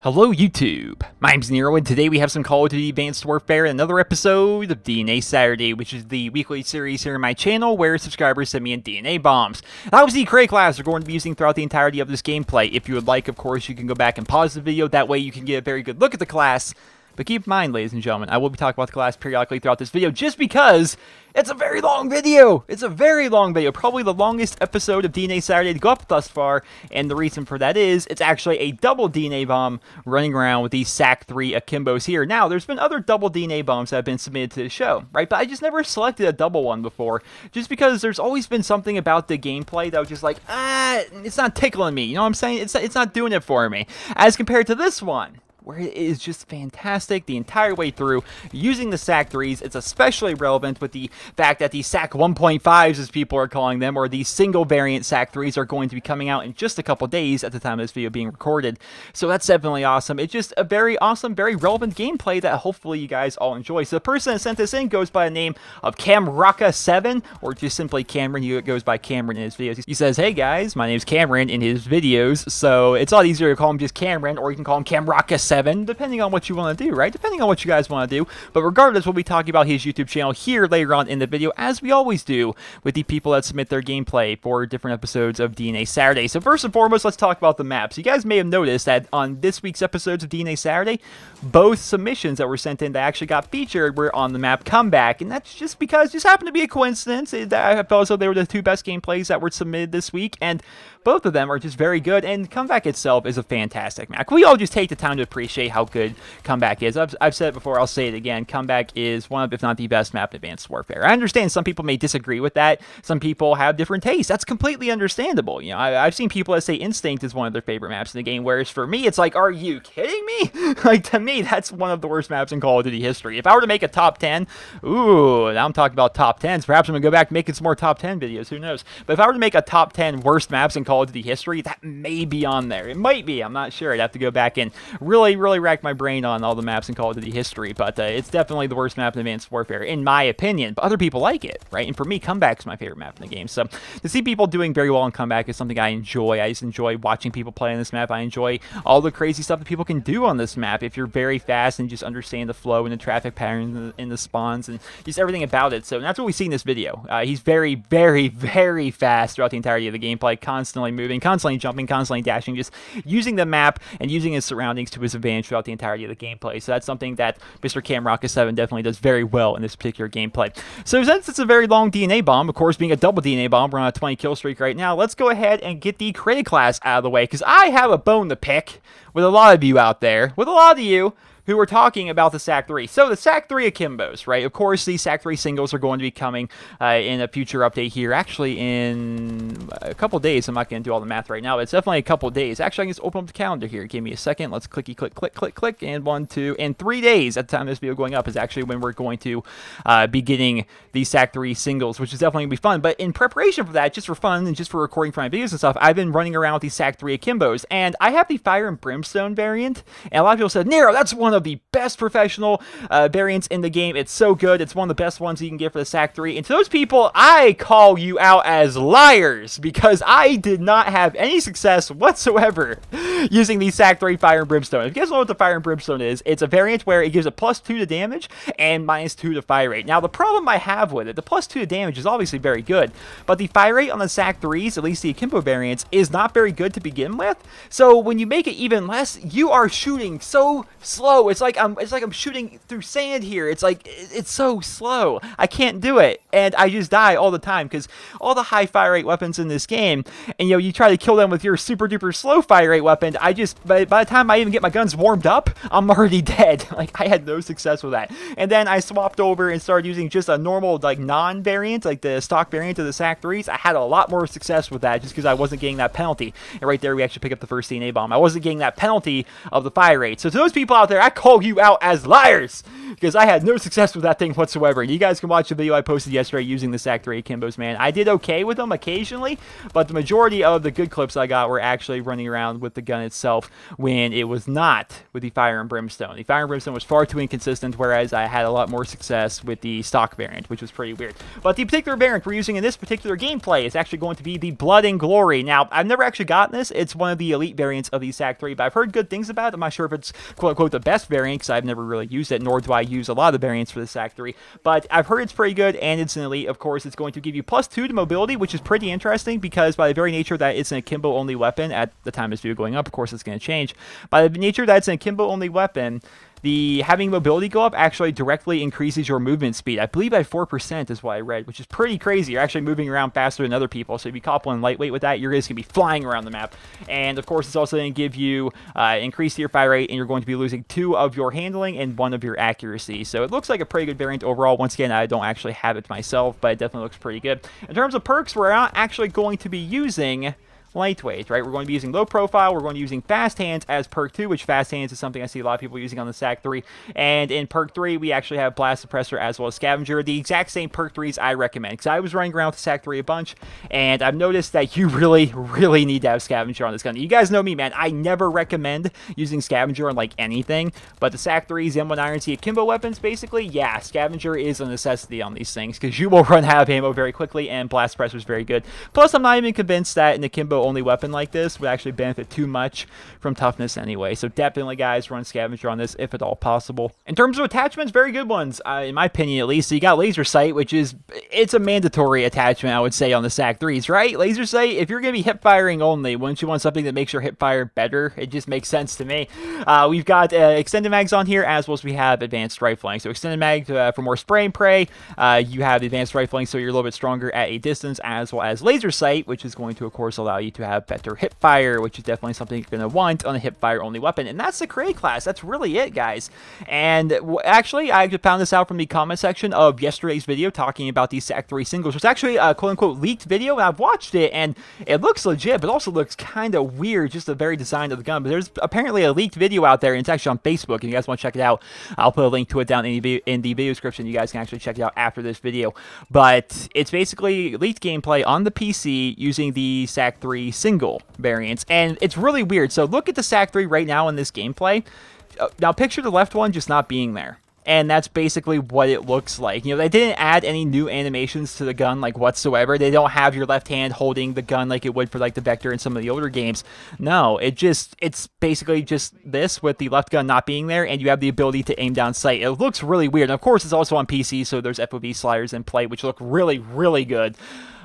Hello YouTube, my name's Nero, and today we have some Call of Duty Advanced Warfare and another episode of DNA Saturday, which is the weekly series here on my channel where subscribers send me in DNA bombs. That was the crate class we're going to be using throughout the entirety of this gameplay. If you would like, of course, you can go back and pause the video, that way you can get a very good look at the class. But keep in mind, ladies and gentlemen, I will be talking about the class periodically throughout this video just because it's a very long video. It's a very long video, probably the longest episode of DNA Saturday to go up thus far, and the reason for that is it's actually a double DNA bomb running around with these SAC3 akimbos here. Now, there's been other double DNA bombs that have been submitted to the show, right? But I just never selected a double one before, just because there's always been something about the gameplay that was just like, it's not tickling me, you know what I'm saying? It's not doing it for me, as compared to this one, where it is just fantastic the entire way through. Using the SAC3s, it's especially relevant with the fact that the SAC 1.5s, as people are calling them, or the single variant SAC3s, are going to be coming out in just a couple days at the time of this video being recorded. So that's definitely awesome. It's just a very awesome, very relevant gameplay that hopefully you guys all enjoy. So the person that sent this in goes by the name of Camraka7, or just simply Cameron. He goes by Cameron in his videos. He says, "Hey guys, my name's Cameron" in his videos, so it's a lot easier to call him just Cameron, or you can call him Camraka7, depending on what you want to do, right? Depending on what you guys want to do. But regardless, we'll be talking about his YouTube channel here later on in the video, as we always do with the people that submit their gameplay for different episodes of DNA Saturday. So first and foremost, let's talk about the maps. You guys may have noticed that on this week's episodes of DNA Saturday, both submissions that were sent in that actually got featured were on the map Comeback, and that's just because it just happened to be a coincidence. I felt as though they were the two best gameplays that were submitted this week, and both of them are just very good, and Comeback itself is a fantastic map. We all just take the time to appreciate how good Comeback is. I've said it before, I'll say it again. Comeback is one of, if not the best map in Advanced Warfare. I understand some people may disagree with that. Some people have different tastes. That's completely understandable. You know, I've seen people that say Instinct is one of their favorite maps in the game, whereas for me, it's like, are you kidding me? Like, to me, that's one of the worst maps in Call of Duty history. If I were to make a top 10, ooh, now I'm talking about top 10s. Perhaps I'm going to go back and making some more top 10 videos. Who knows? But if I were to make a top 10 worst maps in Call of Duty history, that may be on there. It might be. I'm not sure. I'd have to go back and really rack my brain on all the maps in Call of Duty history, but it's definitely the worst map in Advanced Warfare, in my opinion. But other people like it, right? And for me, Comeback's my favorite map in the game. So to see people doing very well in Comeback is something I enjoy. I just enjoy watching people play on this map. I enjoy all the crazy stuff that people can do on this map if you're very fast and just understand the flow and the traffic patterns and the spawns and just everything about it. So that's what we see in this video. He's very fast throughout the entirety of the gameplay, constantly moving, constantly jumping, constantly dashing, just using the map and using his surroundings to his advantage throughout the entirety of the gameplay. So that's something that Mr. Camraka7 definitely does very well in this particular gameplay. So since it's a very long DNA bomb, of course being a double DNA bomb, we're on a 20 kill streak right now, let's go ahead and get the credit class out of the way, because I have a bone to pick with a lot of you out there, with a lot of you who were talking about the SAC3. So the SAC3 akimbos, right? Of course, these SAC3 singles are going to be coming in a future update here. Actually, in a couple days. I'm not going to do all the math right now, but it's definitely a couple days. Actually, I can just open up the calendar here. Give me a second. Let's clicky click, and 1, 2, and 3 days at the time of this video going up is actually when we're going to be getting these SAC3 singles, which is definitely going to be fun. But in preparation for that, just for fun and just for recording for my videos and stuff, I've been running around with these SAC3 akimbos, and I have the Fire and Brimstone variant, and a lot of people said, Nero, that's one of the best professional variants in the game. It's so good. It's one of the best ones you can get for the SAC3. And to those people, I call you out as liars, because I did not have any success whatsoever using the SAC3 Fire and Brimstone. If you guys know what the Fire and Brimstone is, it's a variant where it gives a +2 to damage and -2 to fire rate. Now, the problem I have with it, the +2 to damage is obviously very good, but the fire rate on the SAC3s, at least the akimbo variants, is not very good to begin with. So when you make it even less, you are shooting so slow. It's like I'm shooting through sand here. It's like, it's so slow. I can't do it, and I just die all the time, because all the high fire rate weapons in this game, and you know, you try to kill them with your super duper slow fire rate weapon, I just, by the time I even get my guns warmed up, I'm already dead. Like, I had no success with that. And then I swapped over and started using just a normal, like, non-variant, like the stock variant of the SAC3s. I had a lot more success with that, just because I wasn't getting that penalty. And right there, we actually pick up the first DNA bomb. I wasn't getting that penalty of the fire rate. So to those people out there, call you out as liars, because I had no success with that thing whatsoever. You guys can watch the video I posted yesterday using the SAC3 akimbos, man. I did okay with them occasionally, but the majority of the good clips I got were actually running around with the gun itself when it was not with the Fire and Brimstone. The Fire and Brimstone was far too inconsistent, whereas I had a lot more success with the stock variant, which was pretty weird. But the particular variant we're using in this particular gameplay is actually going to be the Blood and Glory. Now, I've never actually gotten this. It's one of the elite variants of the SAC3, but I've heard good things about it. I'm not sure if it's quote-unquote the best variant, because I've never really used it, nor do I use a lot of the variants for the SAC3, but I've heard it's pretty good, and it's an elite. Of course, it's going to give you +2 to mobility, which is pretty interesting, because by the very nature that it's an akimbo-only weapon, at the time of this video going up, of course it's going to change, by the nature that it's an akimbo-only weapon, having mobility go up actually directly increases your movement speed. I believe by 4% is what I read, which is pretty crazy. You're actually moving around faster than other people, so if you couple in lightweight with that, you're just going to be flying around the map. And of course, it's also going to give you increase your fire rate, and you're going to be losing 2 of your handling and 1 of your accuracy. So it looks like a pretty good variant overall. Once again, I don't actually have it myself, but it definitely looks pretty good. In terms of perks, we're not actually going to be using lightweight, right? We're going to be using low profile. We're going to be using fast hands as perk 2, which fast hands is something I see a lot of people using on the SAC3. And in perk 3, we actually have blast suppressor as well as scavenger, the exact same perk 3s I recommend, because I was running around with the SAC3 a bunch, and I've noticed that you really need to have scavenger on this gun. You guys know me, man. I never recommend using scavenger on like anything, but the SAC3s, M1 Iron Sea akimbo weapons, basically, yeah, scavenger is a necessity on these things, because you will run out of ammo very quickly, and blast suppressor is very good. Plus, I'm not even convinced that an akimbo only weapon like this would actually benefit too much from toughness anyway. So definitely, guys, run scavenger on this if at all possible. In terms of attachments, very good ones, in my opinion at least. So you got laser sight, which is, it's a mandatory attachment, I would say, on the SAC3s, right? Laser sight, if you're going to be hip firing only, wouldn't you want something that makes your hip fire better? It just makes sense to me. We've got extended mags on here, as well as we have advanced rifling. So extended mag for more spray and pray. You have advanced rifling, so you're a little bit stronger at a distance, as well as laser sight, which is going to, of course, allow you to have better hip fire, which is definitely something you're going to want on a hip fire only weapon. And that's the Cray class. That's really it, guys. And actually, I found this out from the comment section of yesterday's video talking about these SAC3 singles. It's actually a quote-unquote leaked video, and I've watched it, and it looks legit, but also looks kind of weird, just the very design of the gun. But there's apparently a leaked video out there, and it's actually on Facebook. If you guys want to check it out, I'll put a link to it down in the video description. You guys can actually check it out after this video. But it's basically leaked gameplay on the PC using the SAC3 single variants, and it's really weird. So look at the SAC3 right now in this gameplay. Now picture the left one just not being there, and that's basically what it looks like. You know, they didn't add any new animations to the gun like whatsoever. They don't have your left hand holding the gun like it would for like the Vector in some of the older games. No, it's basically just this with the left gun not being there, and you have the ability to aim down sight. It looks really weird. And of course, it's also on PC, so there's FOV sliders in play, which look really good.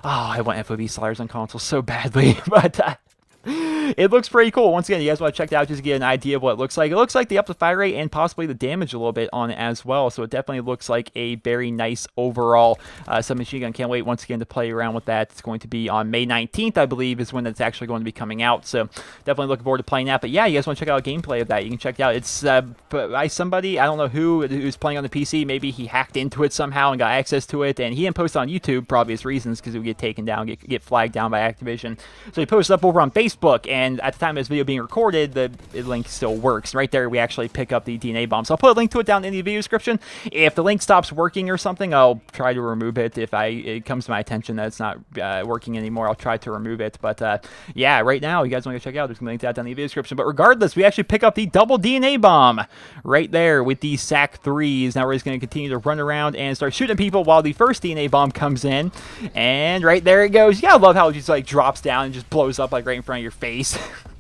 Oh, I want FOV sliders on console so badly, but it looks pretty cool. Once again, you guys want to check it out just to get an idea of what it looks like. It looks like they up the fire rate and possibly the damage a little bit on it as well. So it definitely looks like a very nice overall submachine gun. Can't wait once again to play around with that. It's going to be on May 19th, I believe, is when it's actually going to be coming out. So definitely looking forward to playing that. But yeah, you guys want to check out a gameplay of that, you can check it out. It's by somebody, I don't know who's playing on the PC. Maybe he hacked into it somehow and got access to it. And he didn't post on YouTube for obvious reasons, because it would get taken down, get flagged down by Activision. So he posted up over on Facebook, and at the time of this video being recorded, the link still works. Right there, we actually pick up the DNA bomb. So I'll put a link to it down in the video description. If the link stops working or something, I'll try to remove it. If it comes to my attention that it's not working anymore, I'll try to remove it. But yeah, right now, you guys want to check it out, there's a link to that down in the video description. But regardless, we actually pick up the double DNA bomb right there with the SAC3s. Now we're just going to continue to run around and start shooting people while the first DNA bomb comes in. And right there it goes. You gotta love how it just like drops down and just blows up like right in front of your face.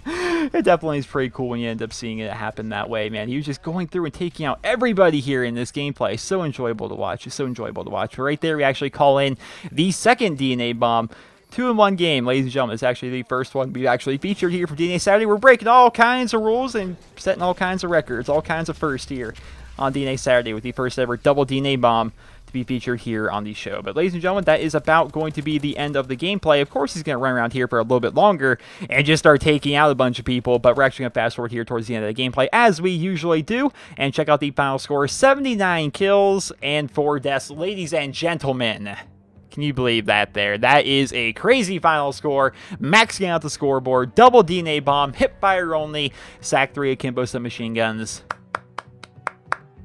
It definitely is pretty cool when you end up seeing it happen that way, man. He was just going through and taking out everybody here in this gameplay. So enjoyable to watch. It's so enjoyable to watch. But right there, we actually call in the second DNA bomb. 2-in-1 game, ladies and gentlemen. It's actually the first one we've actually featured here for DNA Saturday. We're breaking all kinds of rules and setting all kinds of records, all kinds of firsts here on DNA Saturday with the first ever double DNA bomb to be featured here on the show. But ladies and gentlemen, that is about going to be the end of the gameplay. Of course, he's going to run around here for a little bit longer and just start taking out a bunch of people, but we're actually going to fast forward here towards the end of the gameplay, as we usually do, and check out the final score. 79 kills and 4 deaths, ladies and gentlemen. Can you believe that there? That is a crazy final score. Maxing out the scoreboard. Double DNA bomb. Hip fire only. SAC3 akimbo submachine guns.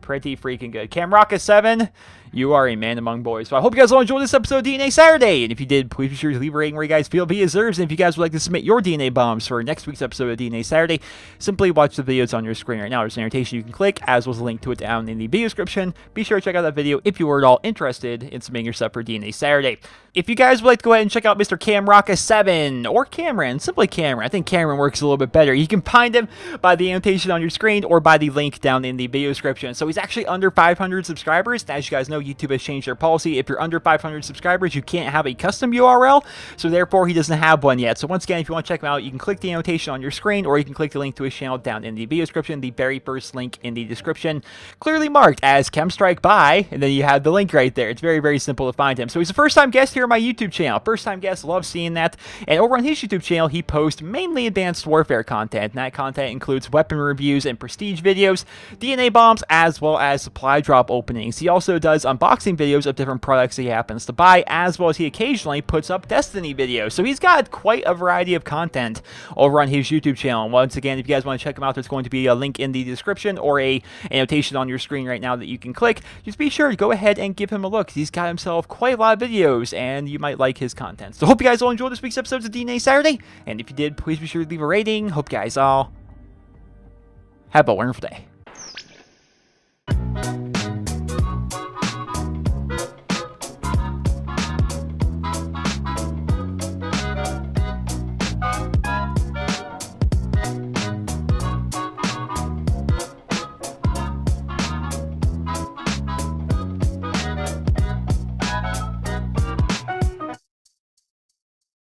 pretty freaking good. Camrocka7, you are a man among boys. So I hope you guys all enjoyed this episode of DNA Saturday. And if you did, please be sure to leave a rating where you guys feel he deserves. And if you guys would like to submit your DNA bombs for next week's episode of DNA Saturday, simply watch the videos on your screen right now. There's an annotation you can click, as well as a link to it down in the video description. Be sure to check out that video if you were at all interested in submitting your stuff for DNA Saturday. If you guys would like to go ahead and check out Mr. Camrocka7 or Cameron, simply Cameron. I think Cameron works a little bit better. You can find him by the annotation on your screen or by the link down in the video description. So he's actually under 500 subscribers. As you guys know, YouTube has changed their policy. If you're under 500 subscribers, you can't have a custom URL. So therefore, he doesn't have one yet. So once again, if you want to check him out, you can click the annotation on your screen, or you can click the link to his channel down in the video description. The very first link in the description, clearly marked as Chemstrike By, and then you have the link right there. It's very, very simple to find him. So he's a first-time guest here on my YouTube channel. First-time guest, love seeing that. And over on his YouTube channel, he posts mainly Advanced Warfare content. And that content includes weapon reviews and prestige videos, DNA bombs, as well as supply drop openings. He also does unboxing videos of different products he happens to buy, as well as he occasionally puts up Destiny videos. So he's got quite a variety of content over on his YouTube channel. And once again, if you guys want to check him out, there's going to be a link in the description or a annotation on your screen right now that you can click. Just be sure to go ahead and give him a look. He's got himself quite a lot of videos, and you might like his content. So hope you guys all enjoyed this week's episodes of DNA Saturday. And if you did, please be sure to leave a rating. Hope you guys all have a wonderful day.